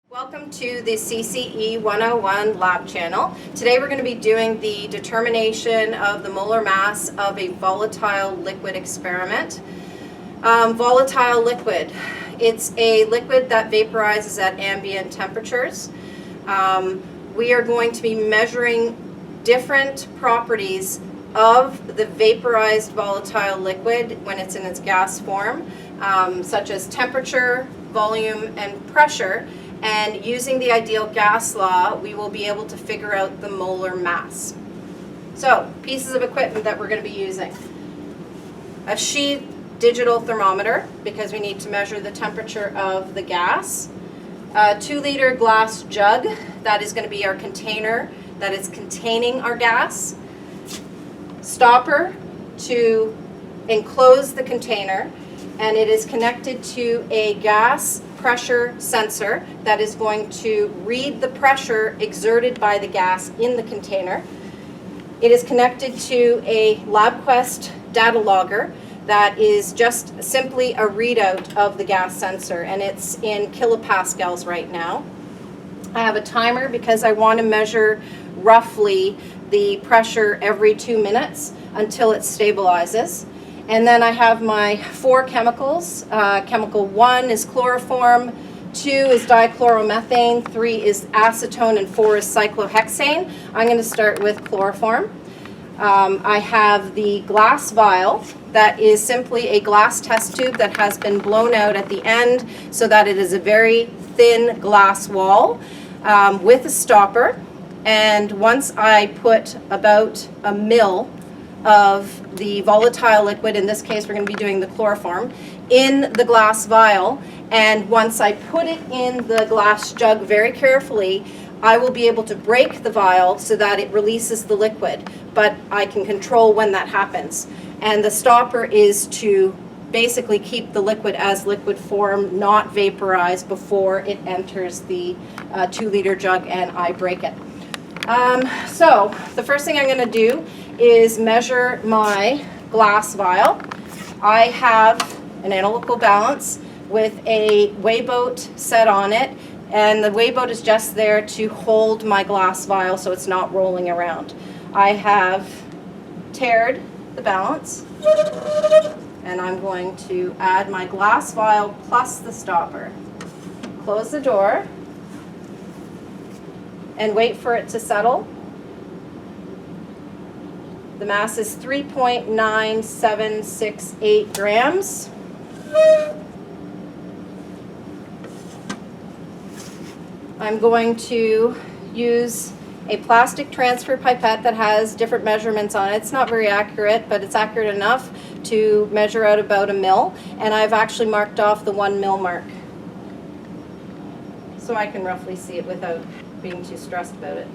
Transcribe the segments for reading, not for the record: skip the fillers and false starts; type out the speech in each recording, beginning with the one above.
Welcome to the CCE 101 lab channel. Today we're going to be doing the determination of the molar mass of a volatile liquid experiment. Volatile liquid. It's a liquid that vaporizes at ambient temperatures. We are going to be measuring different properties of the vaporized volatile liquid when it's in its gas form, such as temperature, volume, and pressure. And using the ideal gas law, we will be able to figure out the molar mass. So, pieces of equipment that we're going to be using. A sheathed digital thermometer, because we need to measure the temperature of the gas. A 2-liter glass jug, that is going to be our container that is containing our gas. Stopper to enclose the container, and it is connected to a gas pressure sensor that is going to read the pressure exerted by the gas in the container. It is connected to a LabQuest data logger that is just simply a readout of the gas sensor, and it's in kilopascals right now. I have a timer because I want to measure roughly the pressure every 2 minutes until it stabilizes. And then I have my 4 chemicals. Chemical 1 is chloroform, 2 is dichloromethane, 3 is acetone, and 4 is cyclohexane. I'm going to start with chloroform. I have the glass vial that is simply a glass test tube that has been blown out at the end so that it is a very thin glass wall with a stopper. And once I put about a ml of the volatile liquid, in this case we're going to be doing the chloroform, in the glass vial, and once I put it in the glass jug very carefully, I will be able to break the vial so that it releases the liquid, but I can control when that happens. And the stopper is to basically keep the liquid as liquid form, not vaporized before it enters the 2-liter jug and I break it. So the first thing I'm going to do is measure my glass vial. I have an analytical balance with a weigh boat set on it, and the weigh boat is just there to hold my glass vial so it's not rolling around. I have tared the balance, and I'm going to add my glass vial plus the stopper. Close the door and wait for it to settle. The mass is 3.9768 grams. I'm going to use a plastic transfer pipette that has different measurements on it. It's not very accurate, but it's accurate enough to measure out about a mil. And I've actually marked off the 1 mil mark, so I can roughly see it without being too stressed about it.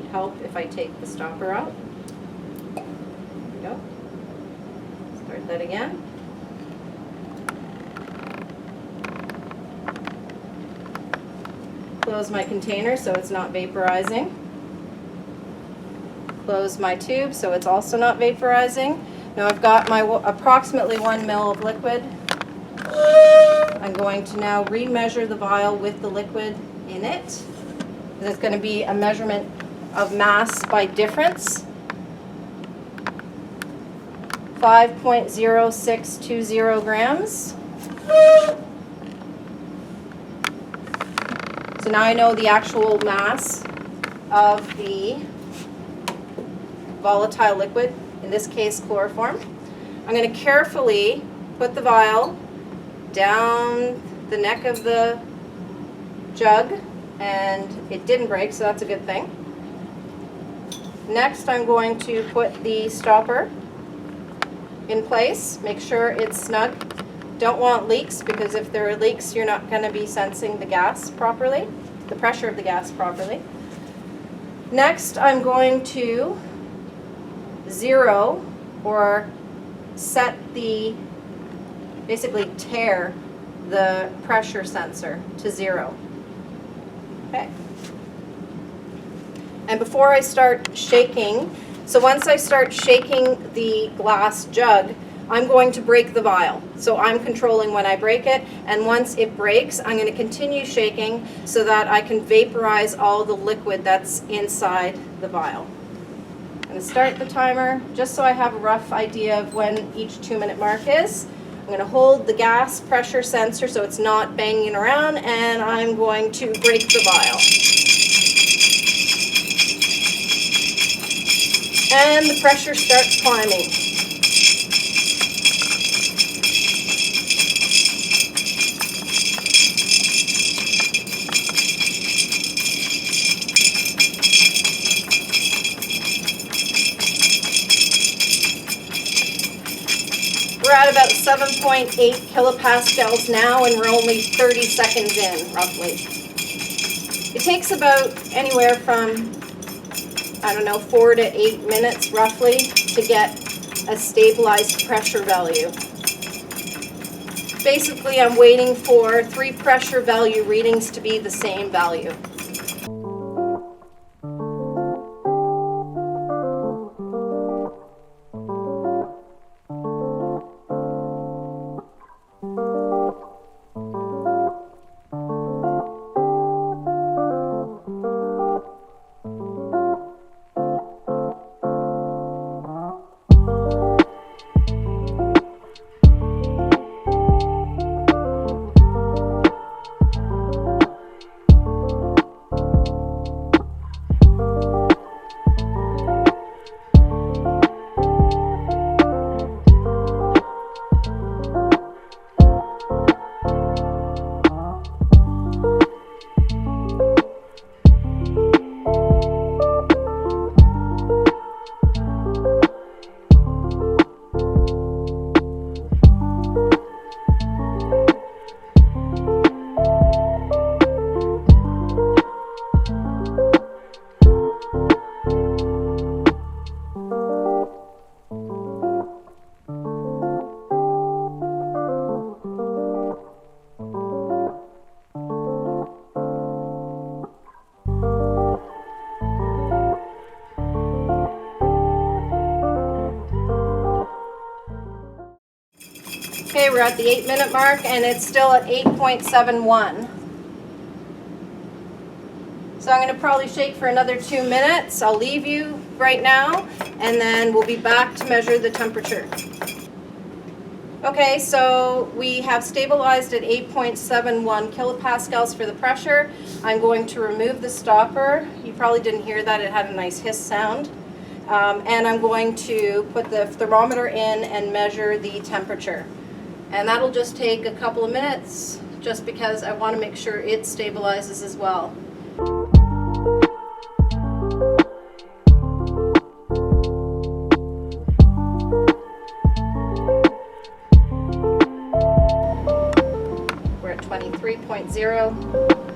It'd help if I take the stopper out. There we go. Start that again. Close my container so it's not vaporizing. Close my tube so it's also not vaporizing. Now I've got my approximately 1 ml of liquid. I'm going to now remeasure the vial with the liquid in it. There's going to be a measurement of mass by difference. 5.0620 grams. So now I know the actual mass of the volatile liquid, in this case chloroform. I'm going to carefully put the vial down the neck of the jug, and it didn't break, so that's a good thing. Next, I'm going to put the stopper in place. Make sure it's snug. Don't want leaks, because if there are leaks, you're not going to be sensing the gas properly, the pressure of the gas properly. Next, I'm going to zero, or set the, basically tear the pressure sensor to 0. Okay. And before I start shaking, so once I start shaking the glass jug, I'm going to break the vial. So I'm controlling when I break it, and once it breaks, I'm going to continue shaking so that I can vaporize all the liquid that's inside the vial. I'm going to start the timer just so I have a rough idea of when each 2-minute mark is. I'm going to hold the gas pressure sensor so it's not banging around, and I'm going to break the vial. And the pressure starts climbing. We're at about 7.8 kilopascals now, and we're only 30 seconds in, roughly. It takes about anywhere from, I don't know, 4 to 8 minutes, roughly, to get a stabilized pressure value. Basically, I'm waiting for 3 pressure value readings to be the same value. Okay, we're at the 8-minute mark, and it's still at 8.71. So I'm going to probably shake for another 2 minutes. I'll leave you right now, and then we'll be back to measure the temperature. Okay, so we have stabilized at 8.71 kilopascals for the pressure. I'm going to remove the stopper. You probably didn't hear that. It had a nice hiss sound. And I'm going to put the thermometer in and measure the temperature. And that'll just take a couple of minutes, just because I want to make sure it stabilizes as well. We're at 23.0.